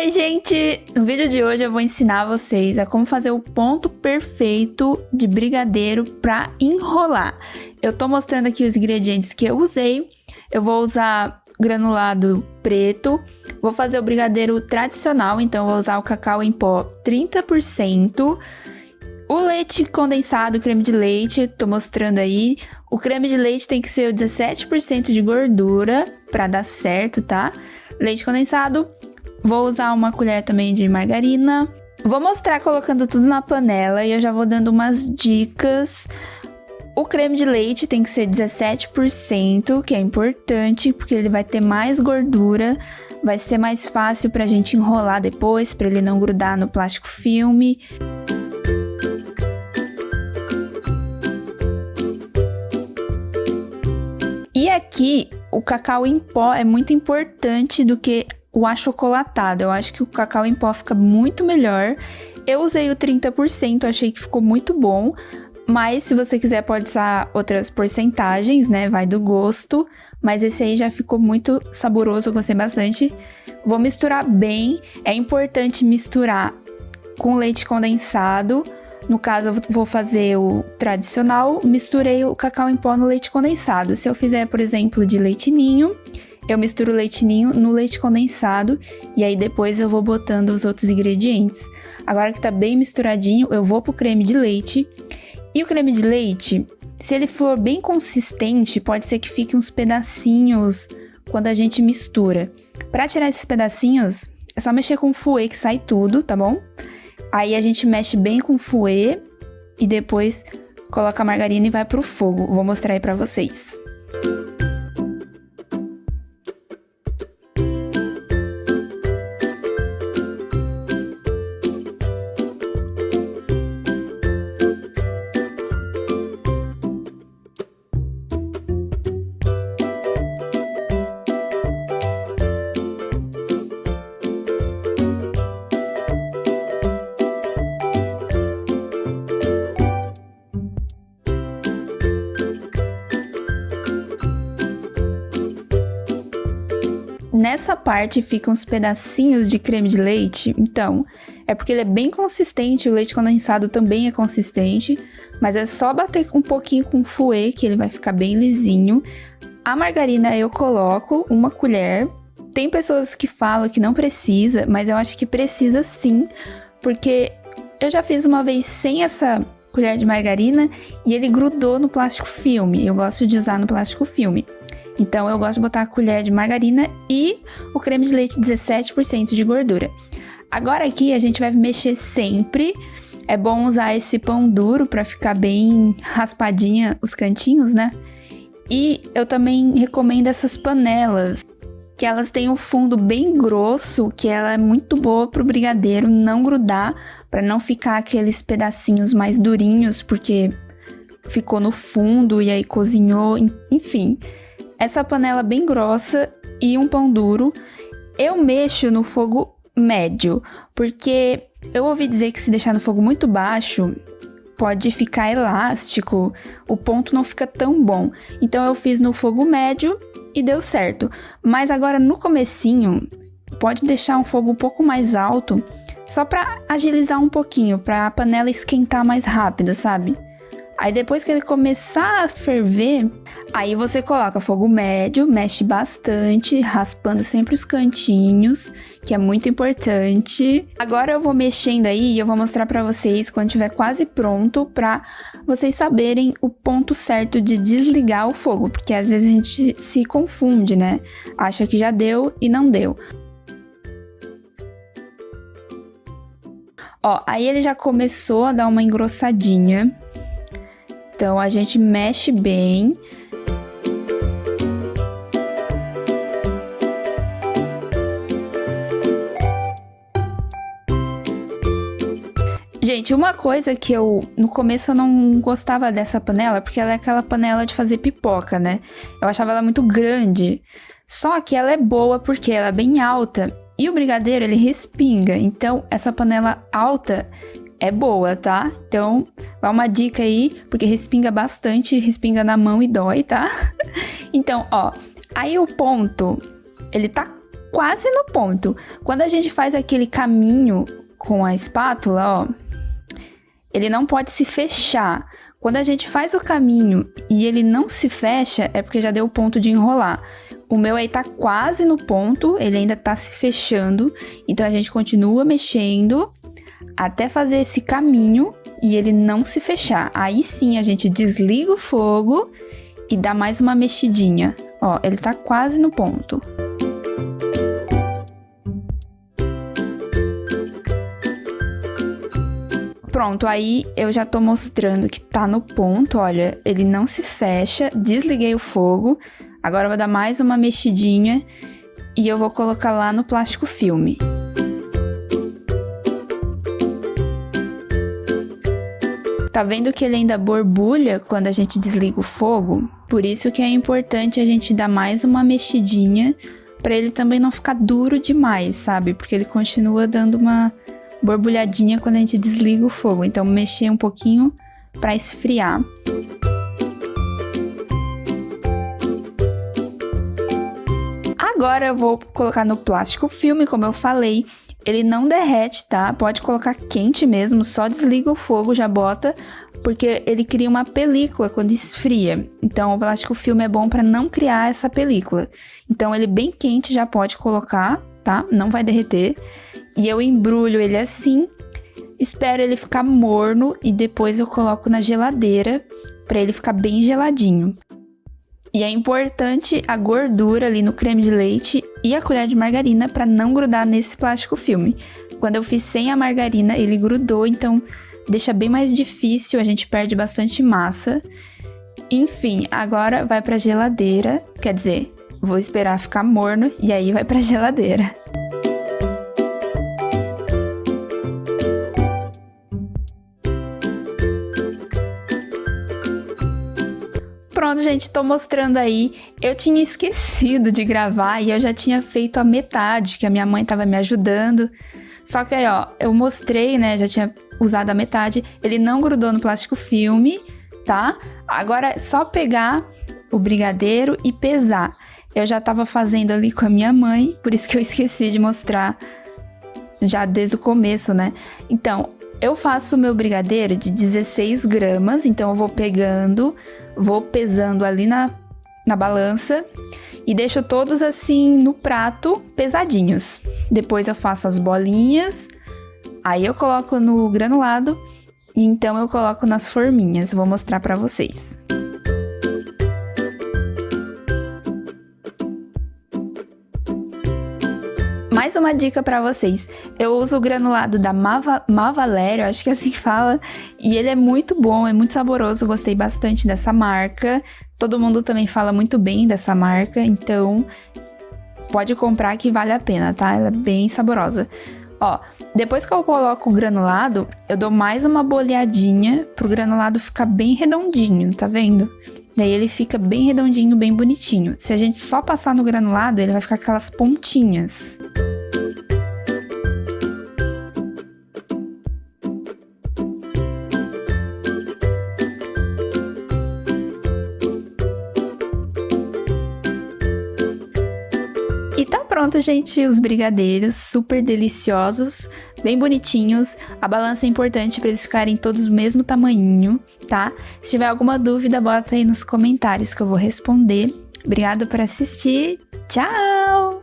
Oi, gente! No vídeo de hoje eu vou ensinar vocês a como fazer o ponto perfeito de brigadeiro para enrolar. Eu tô mostrando aqui os ingredientes que eu usei. Eu vou usar granulado preto, vou fazer o brigadeiro tradicional, então eu vou usar o cacau em pó 30%, o leite condensado, creme de leite, tô mostrando aí. O creme de leite tem que ser 17% de gordura para dar certo, tá? Leite condensado. Vou usar uma colher também de margarina. Vou mostrar colocando tudo na panela e eu já vou dando umas dicas. O creme de leite tem que ser 17%, que é importante, porque ele vai ter mais gordura. Vai ser mais fácil pra gente enrolar depois, pra ele não grudar no plástico filme. E aqui, o cacau em pó é muito importante do que o achocolatado. Eu acho que o cacau em pó fica muito melhor. Eu usei o 30%, achei que ficou muito bom. Mas se você quiser pode usar outras porcentagens, né? Vai do gosto. Mas esse aí já ficou muito saboroso, eu gostei bastante. Vou misturar bem. É importante misturar com leite condensado. No caso, eu vou fazer o tradicional. Misturei o cacau em pó no leite condensado. Se eu fizer, por exemplo, de leite ninho, eu misturo o leite ninho no leite condensado e aí depois eu vou botando os outros ingredientes. Agora que tá bem misturadinho, eu vou pro creme de leite. E o creme de leite, se ele for bem consistente, pode ser que fique uns pedacinhos quando a gente mistura. Pra tirar esses pedacinhos, é só mexer com o fouet que sai tudo, tá bom? Aí a gente mexe bem com o fouet e depois coloca a margarina e vai pro fogo. Vou mostrar aí pra vocês. Nessa parte ficam uns pedacinhos de creme de leite, então é porque ele é bem consistente, o leite condensado também é consistente, mas é só bater um pouquinho com fouet que ele vai ficar bem lisinho. A margarina eu coloco uma colher, tem pessoas que falam que não precisa, mas eu acho que precisa sim, porque eu já fiz uma vez sem essa colher de margarina e ele grudou no plástico filme, eu gosto de usar no plástico filme. Então, eu gosto de botar a colher de margarina e o creme de leite 17% de gordura. Agora aqui, a gente vai mexer sempre. É bom usar esse pão duro para ficar bem raspadinha os cantinhos, né? E eu também recomendo essas panelas, que elas têm um fundo bem grosso, que ela é muito boa pro brigadeiro não grudar, para não ficar aqueles pedacinhos mais durinhos, porque ficou no fundo e aí cozinhou, enfim. Essa panela bem grossa e um pão duro, eu mexo no fogo médio, porque eu ouvi dizer que se deixar no fogo muito baixo, pode ficar elástico, o ponto não fica tão bom. Então eu fiz no fogo médio e deu certo. Mas agora no comecinho, pode deixar um fogo um pouco mais alto, só para agilizar um pouquinho, para a panela esquentar mais rápido, sabe? Aí depois que ele começar a ferver, aí você coloca fogo médio, mexe bastante, raspando sempre os cantinhos, que é muito importante. Agora eu vou mexendo aí e eu vou mostrar pra vocês quando estiver quase pronto, pra vocês saberem o ponto certo de desligar o fogo, porque às vezes a gente se confunde, né? Acha que já deu e não deu. Ó, aí ele já começou a dar uma engrossadinha. Então, a gente mexe bem. Gente, uma coisa que no começo eu não gostava dessa panela, porque ela é aquela panela de fazer pipoca, né? Eu achava ela muito grande. Só que ela é boa porque ela é bem alta e o brigadeiro, ele respinga. Então, essa panela alta é boa, tá? Então, vai uma dica aí, porque respinga bastante, respinga na mão e dói, tá? Então, ó, aí o ponto, ele tá quase no ponto. Quando a gente faz aquele caminho com a espátula, ó, ele não pode se fechar. Quando a gente faz o caminho e ele não se fecha, é porque já deu o ponto de enrolar. O meu aí tá quase no ponto, ele ainda tá se fechando. Então, a gente continua mexendo até fazer esse caminho e ele não se fechar. Aí sim, a gente desliga o fogo e dá mais uma mexidinha. Ó, ele tá quase no ponto. Pronto, aí eu já tô mostrando que tá no ponto, olha, ele não se fecha, desliguei o fogo. Agora eu vou dar mais uma mexidinha e eu vou colocar lá no plástico filme. Tá vendo que ele ainda borbulha quando a gente desliga o fogo? Por isso que é importante a gente dar mais uma mexidinha pra ele também não ficar duro demais, sabe? Porque ele continua dando uma borbulhadinha quando a gente desliga o fogo. Então, mexer um pouquinho pra esfriar. Agora eu vou colocar no plástico filme, como eu falei. Ele não derrete, tá? Pode colocar quente mesmo, só desliga o fogo, já bota, porque ele cria uma película quando esfria. Então, o plástico filme é bom para não criar essa película. Então, ele bem quente já pode colocar, tá? Não vai derreter. E eu embrulho ele assim, espero ele ficar morno e depois eu coloco na geladeira para ele ficar bem geladinho. E é importante a gordura ali no creme de leite e a colher de margarina para não grudar nesse plástico filme. Quando eu fiz sem a margarina, ele grudou, então deixa bem mais difícil, a gente perde bastante massa. Enfim, agora vai para geladeira, quer dizer, vou esperar ficar morno e aí vai para geladeira. Pronto, gente, tô mostrando aí. Eu tinha esquecido de gravar e eu já tinha feito a metade, que a minha mãe tava me ajudando. Só que aí, ó, eu mostrei, né, já tinha usado a metade. Ele não grudou no plástico filme, tá? Agora é só pegar o brigadeiro e pesar. Eu já tava fazendo ali com a minha mãe, por isso que eu esqueci de mostrar já desde o começo, né? Então, eu faço o meu brigadeiro de 16 gramas, então eu vou pegando, vou pesando ali na balança e deixo todos assim no prato pesadinhos. Depois eu faço as bolinhas, aí eu coloco no granulado e então eu coloco nas forminhas. Vou mostrar pra vocês. Mais uma dica pra vocês, eu uso o granulado da Mavalério, acho que é assim que fala, e ele é muito bom, é muito saboroso, gostei bastante dessa marca, todo mundo também fala muito bem dessa marca, então pode comprar que vale a pena, tá? Ela é bem saborosa. Ó, depois que eu coloco o granulado, eu dou mais uma boleadinha pro granulado ficar bem redondinho, tá vendo? Daí ele fica bem redondinho, bem bonitinho. Se a gente só passar no granulado, ele vai ficar aquelas pontinhas. E tá pronto, gente, os brigadeiros super deliciosos, bem bonitinhos. A balança é importante para eles ficarem todos do mesmo tamanhinho, tá? Se tiver alguma dúvida, bota aí nos comentários que eu vou responder. Obrigada por assistir. Tchau!